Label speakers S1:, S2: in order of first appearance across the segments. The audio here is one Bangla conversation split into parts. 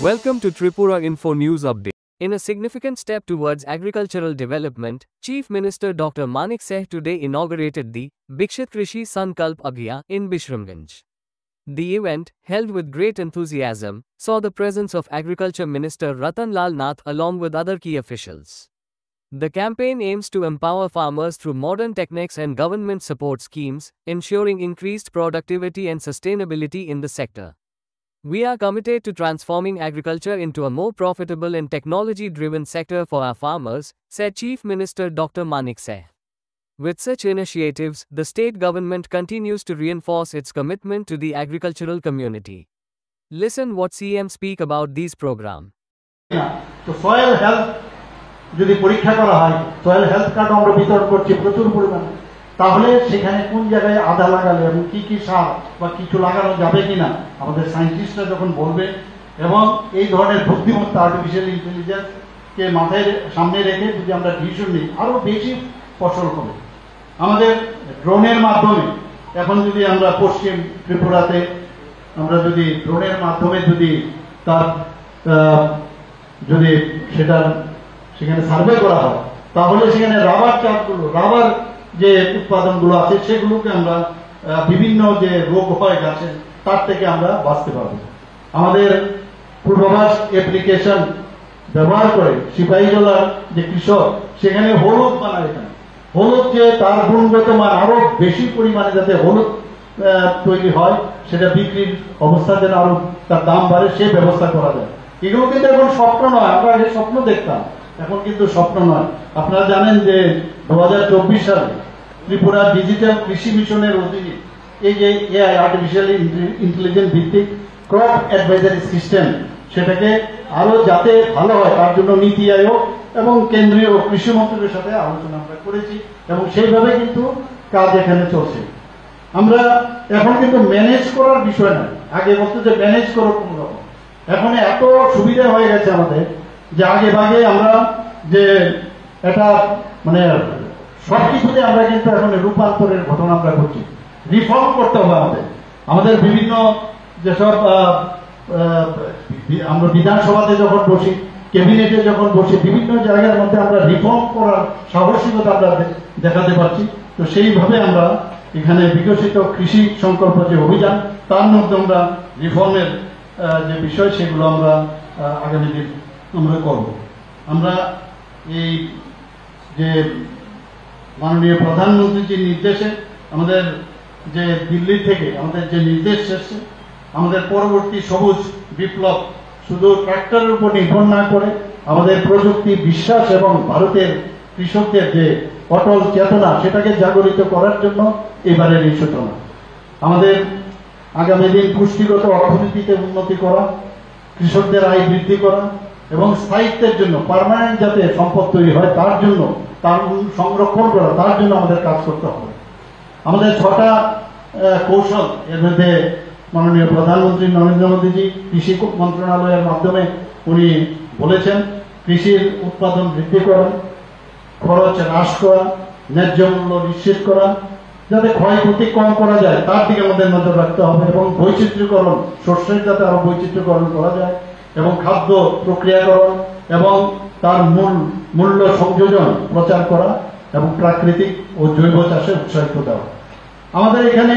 S1: Welcome to Tripura Info News Update. In a significant step towards agricultural development, Chief Minister Dr. Manik Seh today inaugurated the Bikshit Krishi Sankalp Abhiyan in Bishramganj. The event, held with great enthusiasm, saw the presence of Agriculture Minister Ratan Lal Nath along with other key officials. The campaign aims to empower farmers through modern techniques and government support schemes, ensuring increased productivity and sustainability in the sector. We are committed to transforming agriculture into a more profitable and technology-driven sector for our farmers, said Chief Minister Dr. Manik Seh. With such initiatives, the state government continues to reinforce its commitment to the agricultural community. Listen what CM speak about these programs.
S2: So soil health যদি পরীক্ষা করা হয় soil health কার্ড আমরা বিতরণ করছি প্রচুর পরিমাণে তাহলে সেখানে কোন জায়গায় আদা লাগালে এবং কি কি সার বা কিছু লাগানো যাবে কিনা আমাদের সায়েন্টিস্টরা যখন বলবে এবং এই ধরনের বুদ্ধিমত্তা আর্টিফিশিয়াল ইন্টেলিজেন্স কে মাথায় সামনে রেখে যদি আমরা ডিসিশন নিই আরো বেশি ফসল হবে আমাদের ড্রোনের মাধ্যমে এখন যদি আমরা পশ্চিম ত্রিপুরাতে আমরা যদি ড্রোনের মাধ্যমে যদি তার যদি সেটা সেখানে সার্ভে করা হয় তাহলে সেখানে রাবার চাষগুলো রাবার যে উৎপাদনগুলো আছে সেগুলোকে আমরা বিভিন্ন যে রোগ হয় গাছের তার থেকে আমরা বাঁচতে পারবো আমাদের পূর্বাভাস অ্যাপ্লিকেশন ব্যবহার করে সিপাহীজলার যে কৃষক সেখানে হলুদ বানায় এখানে হলুদ যে তার গুণগত মান আরো বেশি পরিমাণে যাতে হলুদ তৈরি হয় সেটা বিক্রির অবস্থা যেন আরো তার দাম বাড়ে সেই ব্যবস্থা করা যায় এগুলো কিন্তু এখন স্বপ্ন নয় আমরা আগে স্বপ্ন দেখতাম এখন কিন্তু স্বপ্ন নয় আপনারা জানেন যে 2024 সালে ত্রিপুরা ডিজিটাল কৃষি মিশনের অধীনে এই যে এআই আর্টিফিশিয়াল ইন্টেলিজেন্স ভিত্তিক ক্রপ অ্যাডভাইজারি সিস্টেম সেটাকে আরো যাতে ভালো হয় তার জন্য নীতি আয়োগ এবং কেন্দ্রীয় কৃষি মন্ত্রকের সাথে আলোচনা আমরা করেছি এবং সেইভাবে কিন্তু কাজ এখানে চলছে আমরা এখন কিন্তু ম্যানেজ করার বিষয় না আগে বলতো যে ম্যানেজ করো কোন রকম এখন এত সুবিধা হয়ে গেছে আমাদের যে আগে ভাগে আমরা যে এটা মানে সবকিছুতে আমরা কিন্তু এখন রূপান্তরের ঘটনা আমরা করছি রিফর্ম করতে হবে আমাদের বিভিন্ন যেসব আমরা বিধানসভাতে যখন বসি ক্যাবিনেটে যখন বসি বিভিন্ন জায়গার মধ্যে আমরা রিফর্ম করার সাহসিকতা আমরা দেখাতে পারছি তো সেইভাবে আমরা এখানে বিকশিত কৃষি সংকল্প যে অভিযান তার মধ্যে আমরা রিফর্মের যে বিষয় সেগুলো আমরা আগামী দিন আমরা করব আমরা এই যে মাননীয় প্রধানমন্ত্রীর নির্দেশে আমাদের যে দিল্লি থেকে আমাদের যে নির্দেশ এসেছে আমাদের পরবর্তী সবুজ বিপ্লব শুধু ট্রাক্টরের উপর নির্ভর না করে আমাদের প্রযুক্তি বিশ্বাস এবং ভারতের কৃষকদের যে অটল চেতনা সেটাকে জাগরিত করার জন্য এবারের এই সূচনা আমাদের আগামী দিন পুষ্টিগত অর্থনীতিতে উন্নতি করা কৃষকদের আয় বৃদ্ধি করা এবং স্থায়িত্বের জন্য পার্মানেন্ট যাতে সম্পদ তৈরি হয় তার জন্য তার সংরক্ষণ করা তার জন্য আমাদের কাজ করতে হবে আমাদের 6টা কৌশল এর মধ্যে মাননীয় প্রধানমন্ত্রী নরেন্দ্র মোদীজি কৃষি মন্ত্রণালয়ের মাধ্যমে উনি বলেছেন কৃষির উৎপাদন বৃদ্ধি করা খরচ হ্রাস করা ন্যায্য মূল্য নিশ্চিত করা যাতে ক্ষয়ক্ষতি কম করা যায় তার দিকে আমাদের নজর রাখতে হবে এবং বৈচিত্র্যকরণ শস্যের যাতে আরো বৈচিত্র্যকরণ করা যায় এবং খাদ্য প্রক্রিয়াকরণ এবং তার মূল্য সংযোজন প্রচার করা এবং প্রাকৃতিক ও জৈব চাষে উৎসাহিত দেওয়া আমাদের এখানে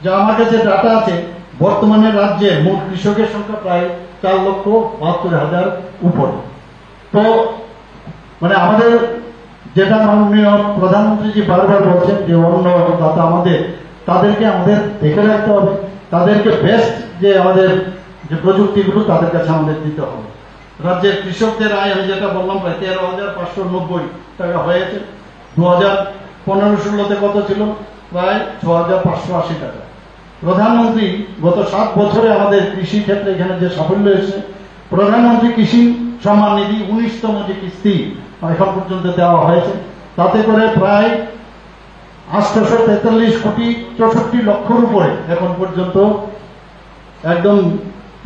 S2: যা আমার কাছে ডাটা আছে বর্তমানে রাজ্যে মোট কৃষকের সংখ্যা প্রায় 4,72,000 উপরে তো মানে আমাদের যেটা মাননীয় প্রধানমন্ত্রীজি বারবার বলছেন যে অন্নদাতা আমাদের তাদেরকে আমাদের দেখে রাখতে হবে তাদেরকে বেস্ট যে আমাদের যে প্রযুক্তিগুলো তাদের কাছে আমাদের দিতে হবে রাজ্যের কৃষকদের আয় আমি যেটা বললাম প্রায় 13,590 টাকা হয়েছে 2015-16 কত ছিল প্রায় 6,580 টাকা প্রধানমন্ত্রী গত 7 বছরে আমাদের কৃষি ক্ষেত্রে এখানে যে সাফল্য এসেছে প্রধানমন্ত্রী কৃষি সম্মান নিধি 19তম যে কিস্তি এখন পর্যন্ত দেওয়া হয়েছে তাতে করে প্রায় 843 কোটি 64 লক্ষর উপরে এখন পর্যন্ত একদম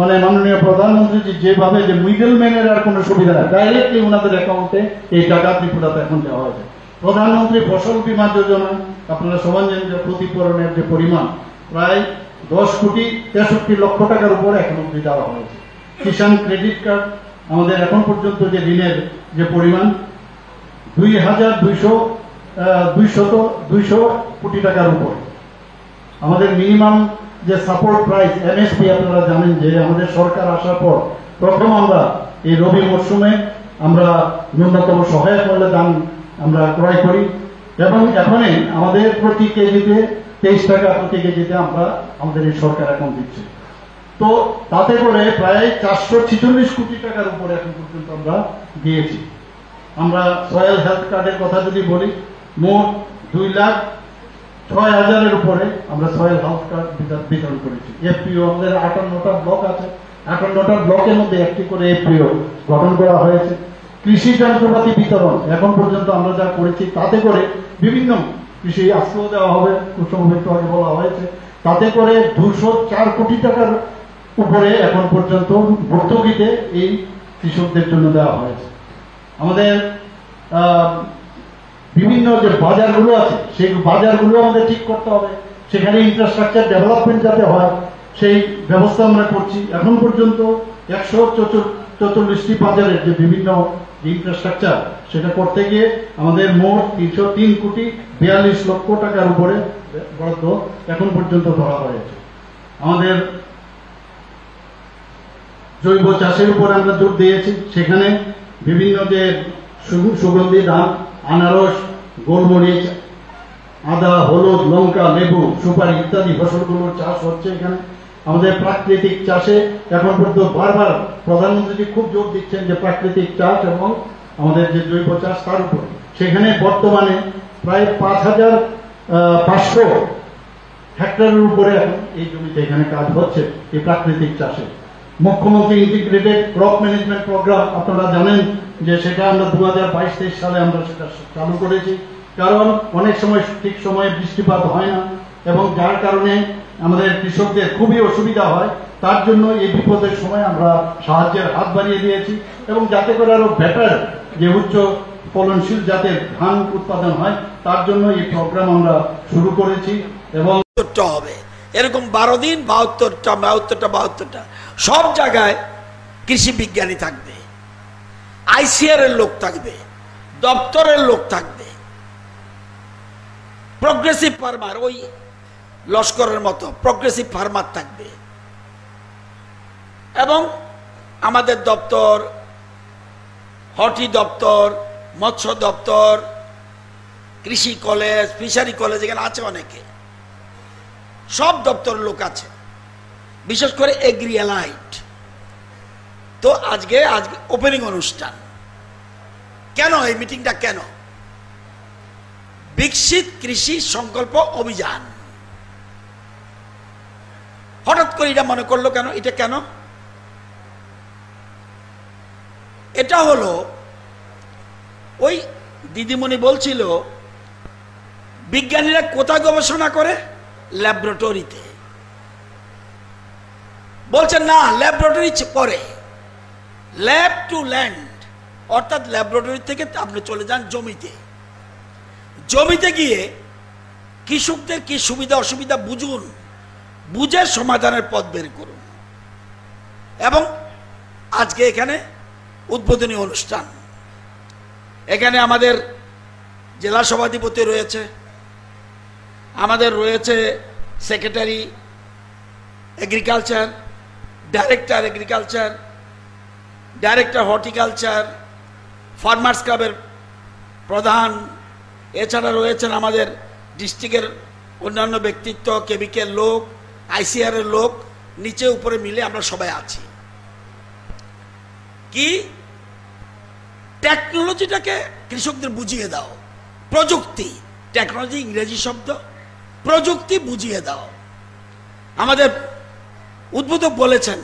S2: মানে মাননীয় প্রধানমন্ত্রী যেভাবে যে মিডল ম্যানের আর কোনো সুবিধা নেই ডাইরেক্টলি ওনাদের অ্যাকাউন্টে এই টাকা ত্রিপুরাতে এখন দেওয়া হয়েছে প্রধানমন্ত্রী ফসল বীমা যোজনা আপনারা সবাই জানেন যে ক্ষতিপূরণের যে পরিমাণ প্রায় 10 কোটি 63 লক্ষ টাকার উপরে এখন অব্দি দেওয়া হয়েছে কিষাণ ক্রেডিট কার্ড আমাদের এখন পর্যন্ত যে ঋণের যে পরিমাণ 2,200 কোটি টাকার উপর। আমাদের মিনিমাম যে সাপোর্ট প্রাইস এমএসপি, আপনারা জানেন যে আমাদের সরকার আসার পর প্রথম আমরা এই রবি মরশুমে আমরা ন্যূনতম সহায়ক মূল্যে ধান আমরা ক্রয় করি এবং এখনই আমাদের প্রতি কেজিতে 23 টাকা প্রতি কেজিতে আমরা আমাদের এই সরকার এখন দিচ্ছে। তো তাতে করে প্রায় 446 কোটি টাকার উপরে এখন পর্যন্ত আমরা দিয়েছি। আমরা সয়েল হেলথ কার্ডের কথা যদি বলি, মোট 2,06,000-এর উপরে আমরা সয়েল হেলথ কার্ড বিতরণ করেছি। এফপিও আমাদের 58টা ব্লক আছে, 58টা ব্লকের মধ্যে একটি করে এফপিও গঠন করা হয়েছে। কৃষি যন্ত্রপাতি বিতরণ এখন পর্যন্ত আমরা যা করেছি তাতে করে বিভিন্ন কৃষি আশ্রয় দেওয়া হবে, একটু আগে বলা হয়েছে, তাতে করে 204 কোটি টাকার উপরে এখন পর্যন্ত ভর্তুকিতে এই কৃষকদের জন্য দেওয়া হয়েছে। আমাদের বিভিন্ন যে বাজারগুলো আছে সেই বাজারগুলো আমাদের ঠিক করতে হবে, সেখানে ইনফ্রাস্ট্রাকচার ডেভেলপমেন্ট যাতে হয় সেই ব্যবস্থা আমরা করছি। এখন পর্যন্ত 144টি বাজারের যে বিভিন্ন ইনফ্রাস্ট্রাকচার সেটা করতে গিয়ে আমাদের মোট 303,42,00,000 টাকার উপরে বরাদ্দ এখন পর্যন্ত ধরা হয়েছে। আমাদের জৈব চাষের উপর আমরা জোর দিয়েছি, সেখানে বিভিন্ন যে সুগন্ধি ধান, আনারস, গোলমরিচ, আদা, হলুদ, লঙ্কা, লেবু, সুপারি ইত্যাদি ফসলগুলোর চাষ হচ্ছে। এখানে আমাদের প্রাকৃতিক চাষে এখন পর্যন্ত বারবার প্রধানমন্ত্রী খুব জোর দিচ্ছেন যে প্রাকৃতিক চাষ এবং আমাদের যে জৈব চাষ তার উপর। সেখানে বর্তমানে প্রায় 5,500 হেক্টরের উপরে এখন এই জমিতে এখানে কাজ হচ্ছে এই প্রাকৃতিক চাষে। মুখ্যমন্ত্রী ইন্টিগ্রেটেড ক্রপ ম্যানেজমেন্ট প্রোগ্রাম আপনারা জানেন যে সেটা আমরা 2022-23 সালে আমরা সেটা চালু করেছি, কারণ অনেক সময় ঠিক সময়ে বৃষ্টিপাত হয় না এবং যার কারণে আমাদের কৃষকদের খুবই অসুবিধা হয়। তার জন্য এই বিপদের সময় আমরা সাহায্যের হাত বাড়িয়ে দিয়েছি এবং যাতে করে আরো বেটার যে উচ্চ ফলনশীল জাতের ধান উৎপাদন হয় তার জন্য এই প্রোগ্রাম আমরা শুরু করেছি। এবং
S3: হবে এরকম 12 দিন 72টা সব জায়গায় কৃষি বিজ্ঞানী থাকবে, আইসিআর এর লোক থাকবে, দপ্তরের লোক থাকবে, প্রগ্রেসিভ ফার্মার, ওই লস্করের মতো প্রগ্রেসিভ ফার্মার থাকবে এবং আমাদের দপ্তর, হর্টি দপ্তর, মৎস্য দপ্তর, কৃষি কলেজ, ফিশারি কলেজ এখানে আছে অনেকে, সব দপ্তরের লোক আছে, বিশেষ করে এগ্রি অ্যালাইড। তো আজকে ওপেনিং অনুষ্ঠান। কেন এই মিটিংটা? কেন? বিকশিত কৃষি সংকল্প অভিযান। হঠাৎ করে এটা মনে করলো কেন? এটা কেন? এটা হলো ওই দিদিমণি বলছিল বিজ্ঞানীরা কোথায় গবেষণা করে? ল্যাবরেটরিতে। বলছেন না, ল্যাবরেটরি করে, ল্যাব টু ল্যান্ড, অর্থাৎ ল্যাবরেটরি থেকে আপনি চলে যান জমিতে, জমিতে গিয়ে কৃষকদের কি সুবিধা অসুবিধা বুঝুন, বুঝে সমাধানের পথ বের করুন। এবং আজকে এখানে উদ্বোধনী অনুষ্ঠান, এখানে আমাদের জেলা সভাধিপতি রয়েছে, আমাদের রয়েছে secretary agriculture, director agriculture, director horticulture, farmers ক্লাবের প্রধান, এছাড়া রয়েছেন আমাদের ডিস্ট্রিক্টের অন্যান্য ব্যক্তিত্ব, কেবিকের লোক, আইসিআর এর লোক, নিচে উপরে মিলে আমরা সবাই আছি। কি টেকনোলজিটাকে কৃষকদের বুঝিয়ে দাও, প্রযুক্তি, টেকনোলজি ইংরেজি শব্দ, প্রযুক্তি বুঝিয়ে দাও। আমাদের উদ্বোধক বলেছেন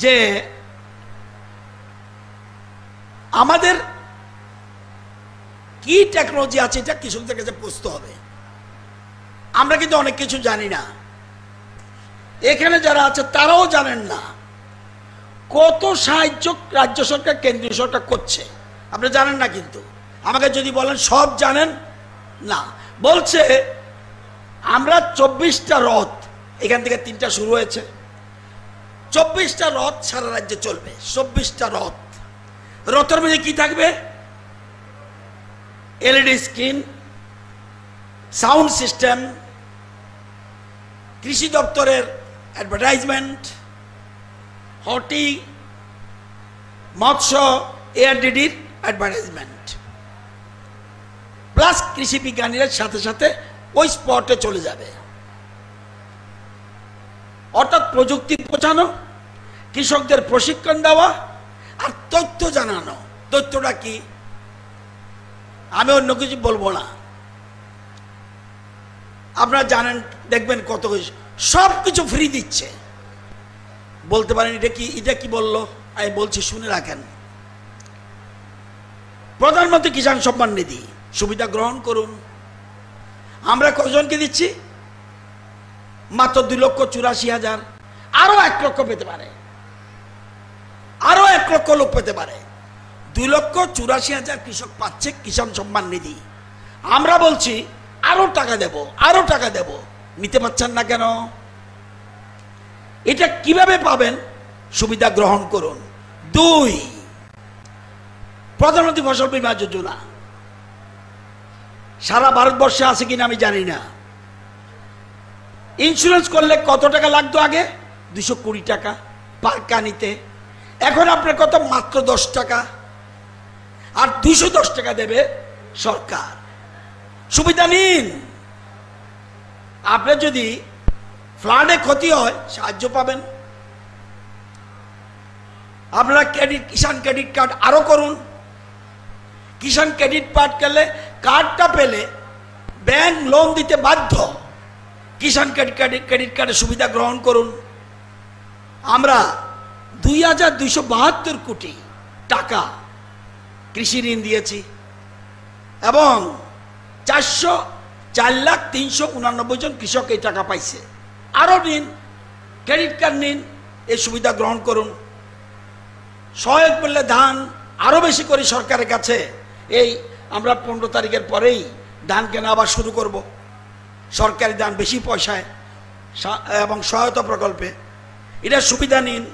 S3: যে আমাদের কি টেকনোলজি আছে এটা কৃষকদের কাছে বুঝতে হবে। আমরা কিন্তু অনেক কিছু জানি না, এখানে যারা আছে তারাও জানেন না কত সাহায্য রাজ্য সরকার কেন্দ্রীয় সরকার করছে, আপনি জানেন না। কিন্তু আমাকে যদি বলেন সব জানেন না, বলছে আমরা 24টা রথ, এখান থেকে 3টা শুরু হয়েছে, 24টা রথ সারা রাজ্যে চলবে। 24টা রথ। রথের মধ্যে কি থাকবে? এলইডি স্ক্রিন, সাউন্ড সিস্টেম, কৃষি দপ্তরের অ্যাডভার্টাইজমেন্ট, হর্টি, মৎস্য, এআরডিডির অ্যাডভার্টাইজমেন্ট, প্লাস কৃষি বিজ্ঞানীরা সাথে সাথে ওই স্পটে চলে যাবে। অর্থাৎ প্রযুক্তি পৌঁছানো, কৃষকদের প্রশিক্ষণ দেওয়া আর তথ্য জানানো। তথ্যটা কি? আমি অন্য কিছু বলবো না, আপনারা জানেন, দেখবেন কত সব কিছু ফ্রি দিচ্ছে। বলতে পারেন এটা কি বললো? আমি বলছি, শুনে রাখেন। প্রধানমন্ত্রী কিষাণ সম্মান নিধি সুবিধা গ্রহণ করুন। আমরা কজনকে দিচ্ছি? মাত্র 2,84,000। আরো 1 লক্ষ পেতে পারে, আরো 1 লক্ষ লোক পেতে পারে। 2,84,000 কৃষক পাচ্ছে কিষাণ সম্মান নিধি। আমরা বলছি আরো টাকা দেব, আরো টাকা দেব। নিতে পারছেন না কেন? এটা কিভাবে পাবেন? সুবিধা গ্রহণ করুন। 2, প্রধানমন্ত্রী ফসল বীমা যোজনা সারা ভারতবর্ষে আছে কিনা আমি জানি না। ইন্স্যুরেন্স করলে কত টাকা লাগতো আগে? 220 টাকা পার কানিতে। এখন আপনার কত? মাত্র 10 টাকা। আর 210 টাকা দেবে সরকার। সুবিধা নিন। আপনার যদি ফ্লাডে ক্ষতি হয়, সাহায্য পাবেন। আপনারা কিষাণ ক্রেডিট কার্ড আরো করুন। কিষাণ ক্রেডিট কার্ড করলে, কার্ডটা পেলে ব্যাংক লোন দিতে বাধ্য। কিষাণ ক্রেডিট কার্ডের সুবিধা গ্রহণ করুন। আমরা 2,272 কোটি টাকা কৃষি ঋণ দিয়েছি এবং 4,03,99 জন কৃষক এই টাকা পাইছে। আরো নিন, ক্রেডিট কার্ড নিন, এই সুবিধা গ্রহণ করুন। সহায়ক মূল্যে ধান আরো বেশি করে সরকারের কাছে। এই আমরা 15 তারিখের পরেই ধান কেনা আবার শুরু করব। সরকারি ধান বেশি পয়সায় এবং সহায়তা প্রকল্পে, এটা সুবিধা নিন।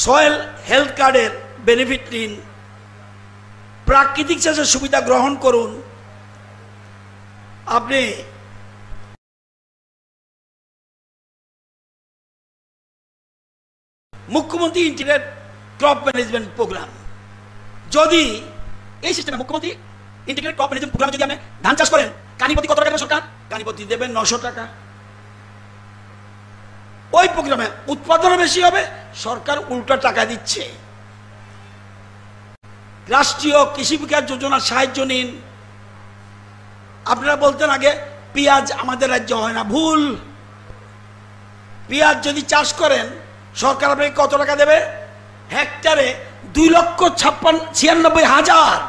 S3: সয়েল হেলথ কার্ডের বেনিফিট নিন। প্রাকৃতিক চাষের সুবিধা গ্রহণ করুন। আপনি মুখ্যমন্ত্রী ইন্টিগ্রেটেড ক্রপ ম্যানেজমেন্ট প্রোগ্রাম, যদি এই সিস্টেমে মুখ্যমন্ত্রী ইন্টিগ্রেটেড ক্রপ ম্যানেজমেন্ট প্রোগ্রামে যদি আপনি ধান চাষ করেন, কানিপতি কত টাকা দেবে সরকার? কানিপতি দেবেন 900 টাকা। ওই প্রোগ্রামে উৎপাদনও বেশি হবে, সরকার উল্টা টাকা দিচ্ছে। রাষ্ট্রীয় কৃষি বিকাশ যোজনার সাহায্য নিন। আপনারা বলতেন আগে পেঁয়াজ আমাদের রাজ্যে হয় না, ভুল। পেঁয়াজ যদি চাষ করেন, সরকার আপনাকে কত টাকা দেবে? হেক্টরে 2,96,000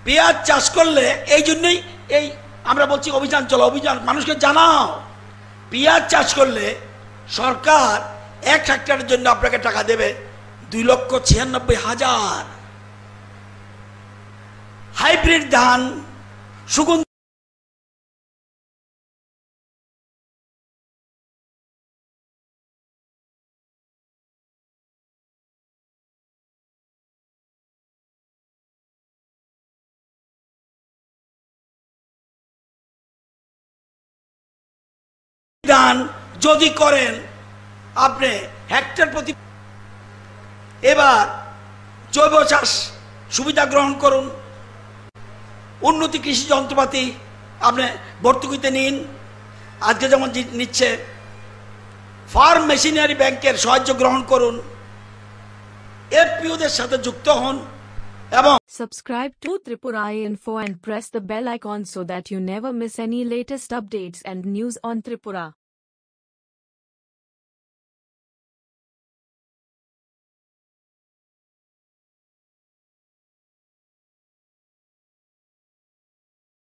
S3: পেঁয়াজ চাষ করলে। এই জন্যই এই আমরা বলছি অভিযান চলো, অভিযান, মানুষকে জানাও। পেঁয়াজ চাষ করলে সরকার 1 হেক্টরের জন্য আপনাকে টাকা দেবে 2,96,000। হাইব্রিড ধান, সুগন্ধি ধান যদি করেন আপনি হেক্টর প্রতি। এবার জৈব চাষ সুবিধা গ্রহণ করুন। উন্নতি কৃষি যন্ত্রপাতি আপনি ভর্তুকিতে নিন। আজকে যেমন নিচ্ছে, ফার্ম মেশিনারি ব্যাংকের সাহায্য গ্রহণ করুন। এফপিওদের সাথে যুক্ত হন এবং
S4: Subscribe to Tripura Info and press the bell icon so that you never miss any latest updates and news on Tripura.